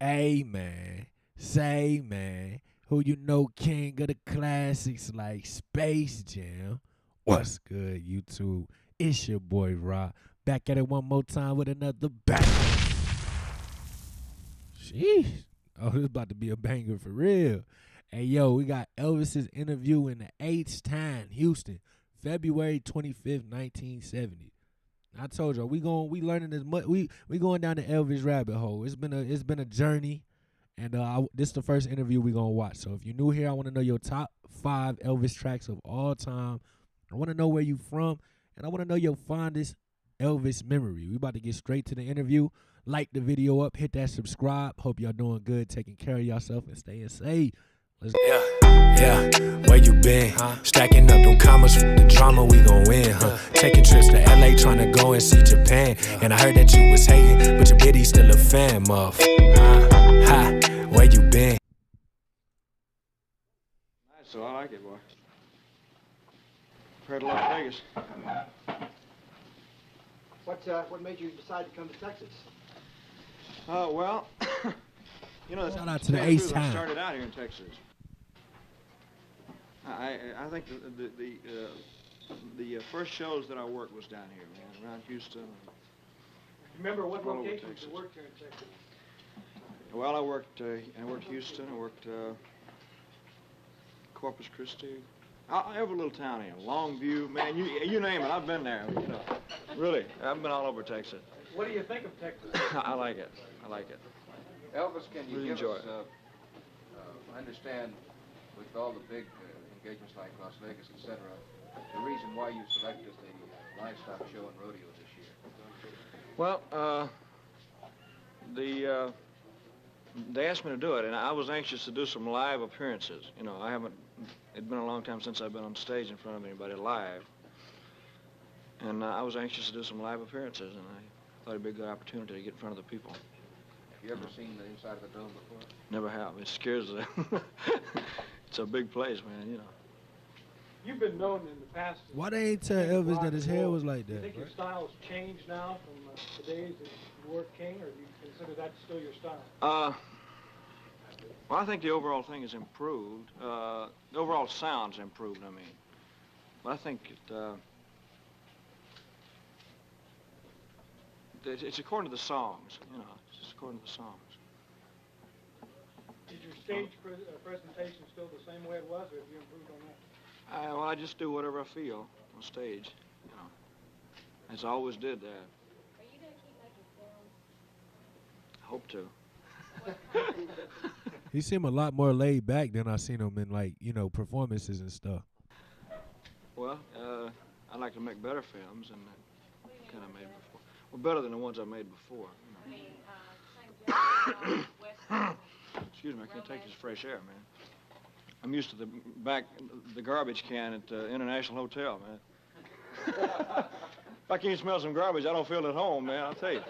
Hey man, say man, who you know king of the classics like Space Jam. What's good, YouTube? It's your boy Rob. Back at it one more time with another bang. Sheesh. Oh, this about to be a banger for real. Hey yo, we got Elvis's interview in the H-Town, Houston, February 25th, 1970. I told y'all we learning as much we going down the Elvis rabbit hole. It's been a journey, and this is the first interview we gonna watch. So if you're new here, I want to know your top 5 Elvis tracks of all time. I want to know where you from, and I want to know your fondest Elvis memory. We about to get straight to the interview. Like the video up, hit that subscribe. Hope y'all doing good, taking care of yourself, and staying safe. Let's go. Yeah, where you been? Stacking up them commas for the drama, we gon' win, Taking trips to LA, tryna go and see Japan. And I heard that you was hating, but your biddy still a fan, muff. Where you been? Nice, so I like it, boy. Heard of Las Vegas. What made you decide to come to Texas? Well, you know, Shout out to the I H-Town. started out here in Texas. I think the first shows that I worked was down here, man, around Houston. Remember what All over locations Texas. you worked here in Texas? Well, I worked Houston. I worked Corpus Christi. Every little town here, Longview, man. You name it, I've been there. You know, really, I've been all over Texas. What do you think of Texas? I like it. I like it. Elvis, can you Really give enjoy us, I understand with all the big engagements like Las Vegas, etc., the reason why you selected the livestock show and rodeo this year? Well, they asked me to do it, and I was anxious to do some live appearances. You know, it'd been a long time since I've been on stage in front of anybody live. And I was anxious to do some live appearances, and I thought it'd be a good opportunity to get in front of the people. Have you ever seen the inside of the dome before? Never have. It scares them. It's a big place, man, you know. You've been known in the past. Why they ain't tell Elvis that his hair was like Do you that? think your style's changed now from the days that you were king, or do you consider that still your style? Well, I think the overall thing has improved. The overall sound's improved, I mean. But I think it's according to the songs, you know. It's just according to the songs. Is your stage presentation still the same way it was, or have you improved on that? Well, I just do whatever I feel on stage, you know. As I always did that. Are you going to keep making films? I hope to. He seemed a lot more laid back than I seen him in performances and stuff. Well, I like to make better films than the kind I made before. Well, better than the ones I made before. You know. Excuse me, I can't take this fresh air, man. I'm used to the garbage can at the International Hotel, man. If I can't smell some garbage, I don't feel at home, man, I'll tell you.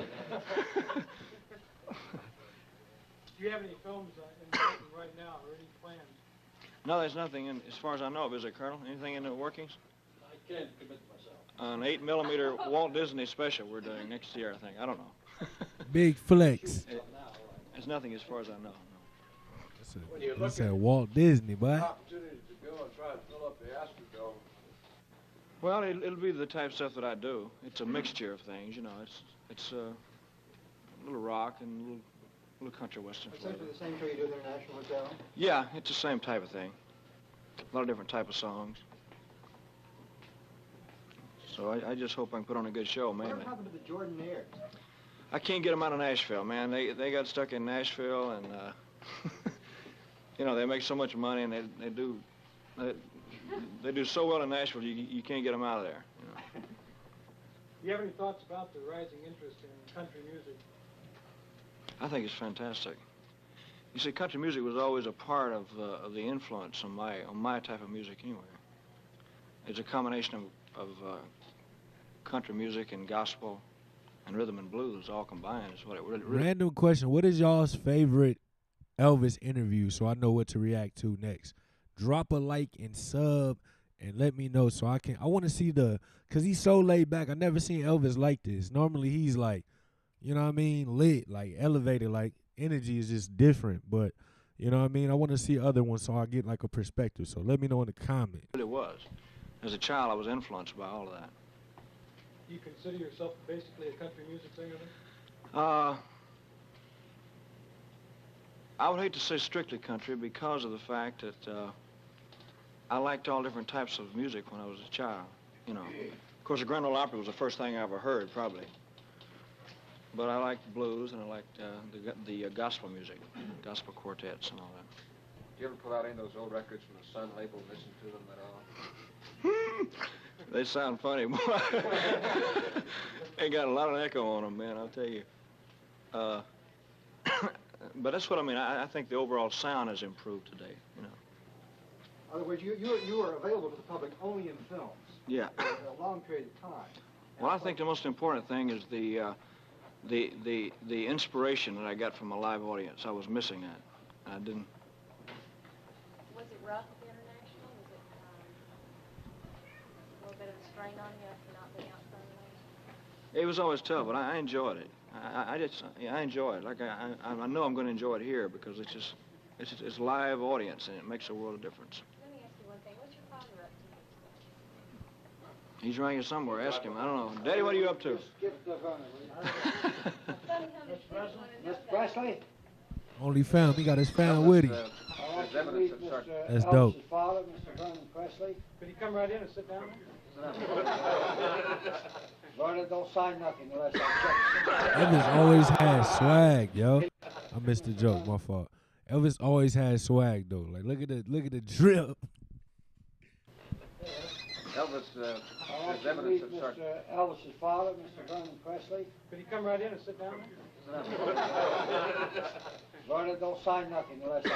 Do you have any films in the making right now, or any plans? No, there's nothing in, as far as I know of, is there, Colonel? Anything in the workings? I can't commit myself. An 8mm Walt Disney special we're doing next year, I think. I don't know. Big flex. There's nothing as far as I know. No. He said Walt Disney, boy. Opportunity to go and try to fill up the Astrodome. Well, it'll be the type of stuff that I do. It's a mixture of things, you know. It's a little rock and a little country western flavor. Essentially the same show you do at the International Hotel? Yeah, it's the same type of thing. A lot of different type of songs. So I just hope I can put on a good show, mainly. What happened to the Jordanaires? I can't get them out of Nashville, man. They got stuck in Nashville, and you know, they make so much money, and they do so well in Nashville. You can't get them out of there. You know. Do you have any thoughts about the rising interest in country music? I think it's fantastic. You see, country music was always a part of the influence on my type of music anyway. It's a combination of country music and gospel and rhythm and blues all combined is what it really. Random question. What is y'all's favorite Elvis interview so I know what to react to next? Drop a like and sub and let me know so I want to see because he's so laid back. I never seen Elvis like this. Normally he's like, you know what I mean, lit, like elevated, like energy is just different. But you know what I mean? I want to see other ones so I get like a perspective. So let me know in the comment. It really was. As a child, I was influenced by all of that. Do you consider yourself basically a country music singer then? I would hate to say strictly country because of the fact that I liked all different types of music when I was a child. You know, of course, the Grand Ole Opry was the first thing I ever heard, probably. But I liked blues and I liked the gospel music, gospel quartets and all that. Did you ever pull out any of those old records from the Sun label and listen to them at all? They sound funny, boy. They got a lot of echo on them, man, I'll tell you. But that's what I mean. I think the overall sound has improved today, you know. In other words, you are available to the public only in films. Yeah. For a long period of time. Well, I think the most important thing is the inspiration that I got from a live audience. I was missing that. I didn't. Was it rough at the International? Was it a little bit of a strain on you after not being out front of It was always tough, but I enjoyed it. I enjoy it. Like I know I'm going to enjoy it here because it's live audience and it makes a world of difference. Let me ask you one thing. What's your father up to? He's around here somewhere. Ask him. I don't know. Daddy, what are you up to? Skip the runner, will you? Miss Mr. Presley? Only found. He got his found with him. I want you to meet Mr. That's dope. Elvis's father, Mr. Vernon Presley. Could you come right in and sit down there? Vernon, don't sign nothing unless I Elvis always had swag, yo. I missed the joke. My fault. Elvis always had swag though. Like look at the drip. Elvis, I want there's you to evidence meet of start. Mr. Elvis's father, Mr. Vernon Presley. Could you come right in and sit down there? Vernon, don't sign nothing unless I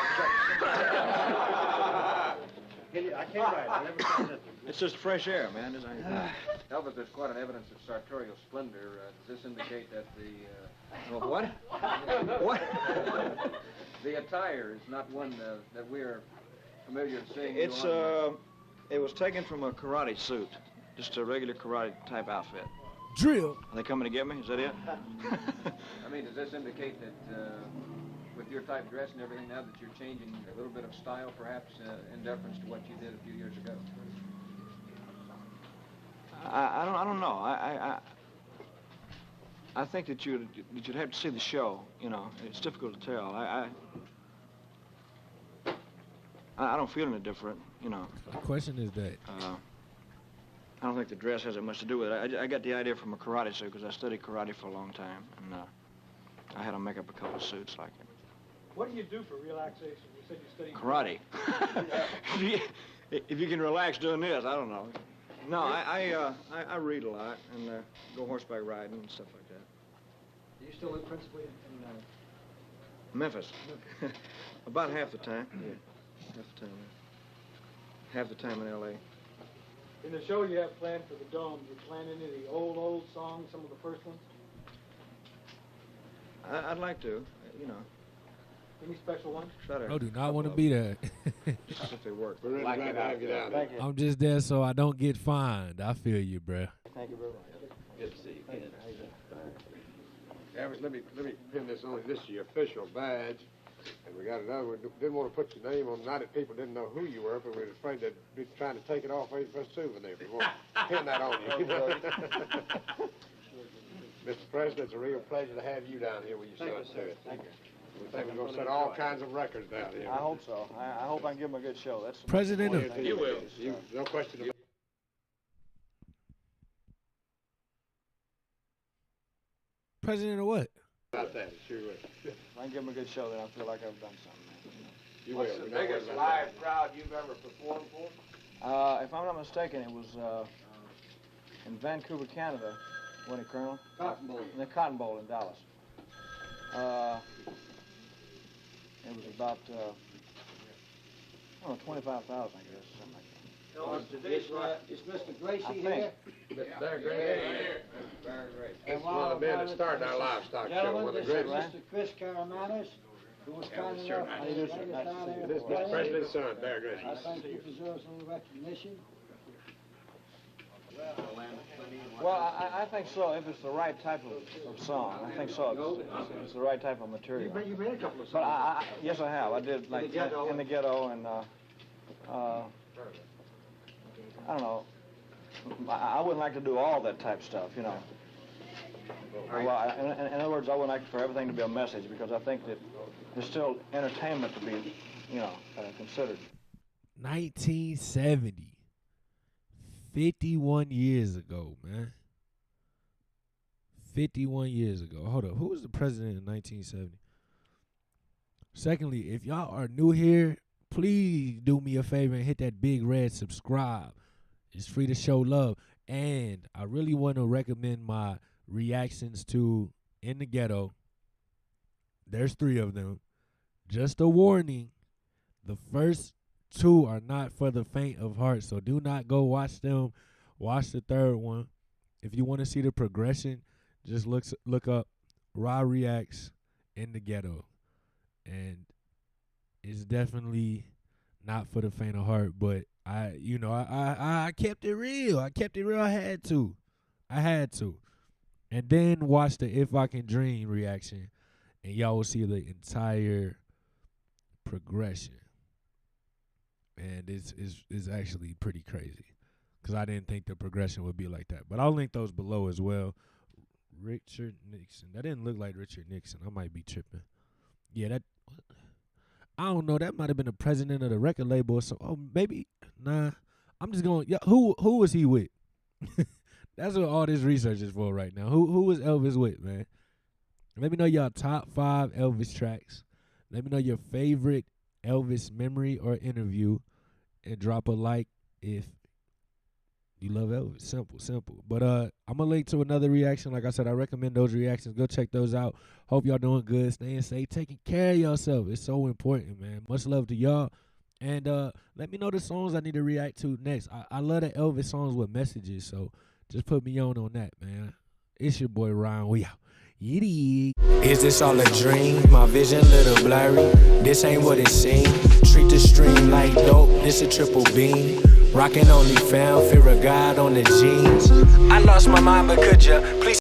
I can't write. I never signed it. It's just fresh air, man. Elvis, there's quite an evidence of sartorial splendor. Does this indicate that the Well, what? What? the attire is not one that we are familiar with seeing? You on? It was taken from a karate suit, just a regular karate type outfit. Drill. Are they coming to get me? Is that it? I mean, does this indicate that with your type dress and everything now that you're changing a little bit of style, perhaps in deference to what you did a few years ago? I don't know. I think that you'd have to see the show. You know, it's difficult to tell. I don't feel any different. You know. The question is that. I don't think the dress has that much to do with it. I got the idea from a karate suit because I studied karate for a long time, and I had to make up a couple of suits like it. What do you do for relaxation? You said you studied Karate. If you can relax doing this, I don't know. No, I read a lot and go horseback riding and stuff like that. Do you still live principally in Memphis. About half the time. Yeah, half the time. Half the time in L.A. In the show you have planned for the Dome, you plan any of the old songs, some of the first ones? I'd like to, you know. Any special ones? Try to. I do not want to be there. Just if they work. We're really glad to have you down. Thank you. I'm just there so I don't get fined. I feel you, bruh. Thank you very much. Good to see you, Ken. Let me pin this on. This is your official badge. And we got another one. Didn't want to put your name on. Not that people didn't know who you were, but we were afraid they'd be trying to take it off waiting for a souvenir. We won't pin that on you. Mr. President, it's a real pleasure to have you down here with your son. Thank you. We think we're going to set all kinds of records down here. I hope so. I hope I can give them a good show. That's President of You will. No question about it. President of what? About that, sure will. If I can give them a good show, then I feel like I've done something. You will. What's the biggest live crowd you've ever performed for? If I'm not mistaken, it was in Vancouver, Canada. When it, Colonel? Cotton Bowl. In the Cotton Bowl in Dallas. It was about, I don't know, 25,000, I guess, something like that. Is Mr. Gracie I here? think. They're great. Very great. That's one of the men that started our livestock show. Gentlemen, One of the this is greatest. Mr. Chris Caramanis, who was kind sure. enough How you doing, to sir? take us Nice to down see there you. to This is play. Mr. President's son, Bear Gracie. I think he deserves a little recognition. Well, I think so. If it's the right type of song, I think so. It's the right type of material. You made a couple of songs. But yes, I have. I did like in the ghetto, and I don't know. I wouldn't like to do all that type of stuff, you know. Well, in other words, I would like for everything to be a message, because I think that there's still entertainment to be, you know, considered. 1970. 51 years ago, man. 51 years ago. Hold up. Who was the president in 1970? Secondly, if y'all are new here, please do me a favor and hit that big red subscribe. It's free to show love. And I really want to recommend my reactions to In the Ghetto. There's 3 of them. Just a warning, the first 2 are not for the faint of heart, so do not go watch them. Watch the 3rd one. If you want to see the progression, just look up Raw Reacts In the Ghetto. And it's definitely not for the faint of heart, but I kept it real. I kept it real. I had to. And then watch the If I Can Dream reaction, and y'all will see the entire progression. And it's actually pretty crazy, because I didn't think the progression would be like that. But I'll link those below as well. Richard Nixon. That didn't look like Richard Nixon. I might be tripping. Yeah, I don't know. That might have been the president of the record label or something. Oh, maybe. Nah. I'm just going, yeah, who was he with? That's what all this research is for right now. Who was Elvis with, man? Let me know your top 5 Elvis tracks. Let me know your favorite Elvis memory or interview, and drop a like if you love Elvis. Simple. But I'm gonna link to another reaction. Like I said, I recommend those reactions. Go check those out. Hope y'all doing good, staying safe, taking care of yourself. It's so important, man. Much love to y'all. And let me know the songs I need to react to next. I love the Elvis songs with messages, so just put me on that, man. It's your boy Ryan. We out. Yiddy. Is this all a dream? My vision little blurry. This ain't what it seems. Treat the stream like dope. This a triple beam. Rockin' only found fear of God on the jeans. I lost my mind, but could ya please?